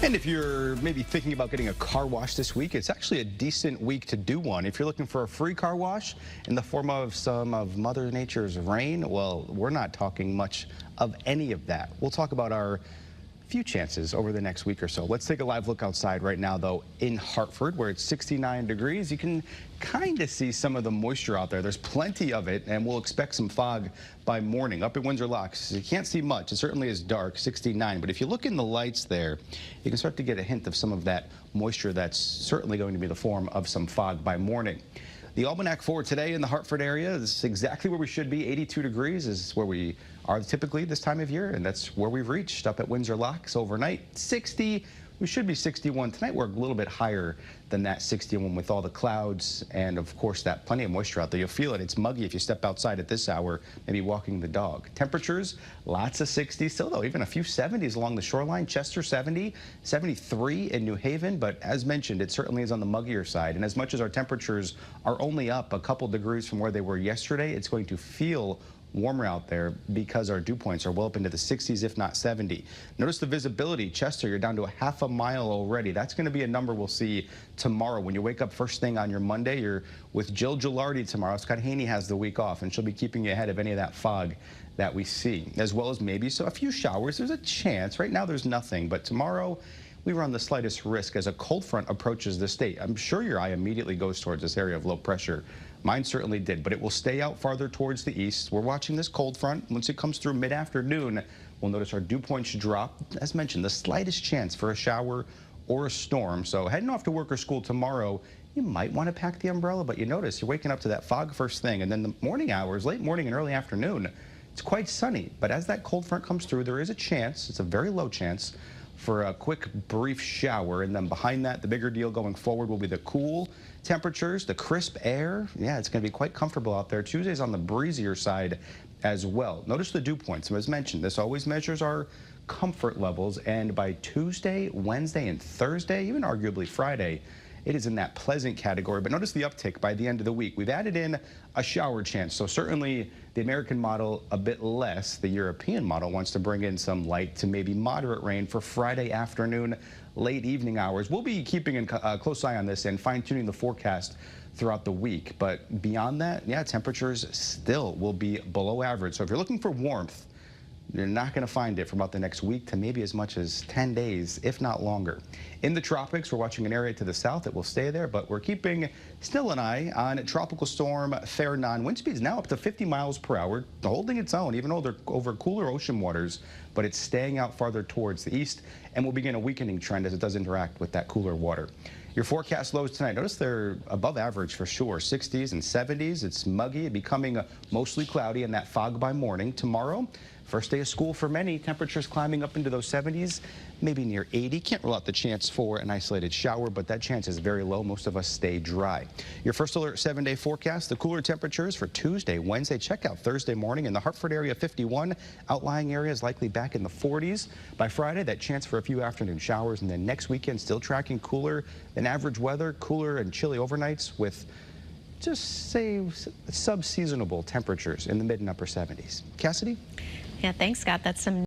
And if you're maybe thinking about getting a car wash this week, it's actually a decent week to do one. If you're looking for a free car wash in the form of some of Mother Nature's rain, well, we're not talking much of any of that. We'll talk about our few chances over the next week or so. Let's take a live look outside right now, though, in Hartford, where it's 69 degrees. You can kind of see some of the moisture out there. There's plenty of it, and we'll expect some fog by morning. Up at Windsor Locks, you can't see much. It certainly is dark, 69. But if you look in the lights there, you can start to get a hint of some of that moisture that's certainly going to be the form of some fog by morning. The almanac for today in the Hartford area is exactly where we should be. 82 degrees is where we are typically this time of year, and that's where we've reached up at Windsor Locks overnight. 60, we should be 61. Tonight we're a little bit higher than that 61 with all the clouds and, of course, that plenty of moisture out there. You'll feel it. It's muggy if you step outside at this hour, maybe walking the dog. Temperatures, lots of 60s still, though, even a few 70s along the shoreline. Chester 70, 73 in New Haven, but as mentioned, it certainly is on the muggier side. And as much as our temperatures are only up a couple degrees from where they were yesterday, it's going to feel warmer out there because our dew points are well up into the 60s, if not 70. Notice the visibility. Chester, you're down to a half a mile already. That's going to be a number we'll see tomorrow. When you wake up first thing on your Monday, you're with Jill Gagliardi tomorrow. Scott Haney has the week off, and she'll be keeping you ahead of any of that fog that we see, as well as maybe a few showers. There's a chance. Right now, there's nothing, but tomorrow, we run the slightest risk as a cold front approaches the state. I'm sure your eye immediately goes towards this area of low pressure. Mine certainly did, but it will stay out farther towards the east. We're watching this cold front. Once it comes through mid-afternoon, we'll notice our dew points drop. As mentioned, the slightest chance for a shower or a storm. So heading off to work or school tomorrow, you might want to pack the umbrella, but you notice you're waking up to that fog first thing, and then the morning hours, late morning and early afternoon, it's quite sunny. But as that cold front comes through, there is a chance, it's a very low chance, for a quick, brief shower. And then behind that, the bigger deal going forward will be the cool temperatures, the crisp air. Yeah, it's going to be quite comfortable out there. Tuesday's on the breezier side as well. Notice the dew points. As mentioned, this always measures our comfort levels. And by Tuesday, Wednesday, and Thursday, even arguably Friday, it is in that pleasant category. But notice the uptick by the end of the week. We've added in a shower chance. So certainly the American model a bit less. The European model wants to bring in some light to maybe moderate rain for Friday afternoon, late evening hours. We'll be keeping a close eye on this and fine-tuning the forecast throughout the week. But beyond that, yeah, temperatures still will be below average. So if you're looking for warmth, you're not going to find it for about the next week to maybe as much as 10 days, if not longer. In the tropics, we're watching an area to the south that will stay there, but we're keeping still an eye on Tropical Storm Fernan. Wind speeds now up to 50 miles per hour, holding its own, even though they're over cooler ocean waters, but it's staying out farther towards the east and will begin a weakening trend as it does interact with that cooler water. Your forecast lows tonight, notice they're above average for sure, 60s and 70s. It's muggy, becoming mostly cloudy, and that fog by morning. Tomorrow, first day of school for many, temperatures climbing up into those 70s, maybe near 80. Can't rule out the chance for an isolated shower, but that chance is very low. Most of us stay dry. Your first alert 7-day forecast, the cooler temperatures for Tuesday, Wednesday. Check out Thursday morning in the Hartford area, 51. Outlying areas likely back in the 40s. By Friday, that chance for a few afternoon showers, and then next weekend still tracking cooler than average weather, cooler and chilly overnights with just say sub-seasonable temperatures in the mid and upper 70s. Cassidy? Yeah, thanks, Scott. That's some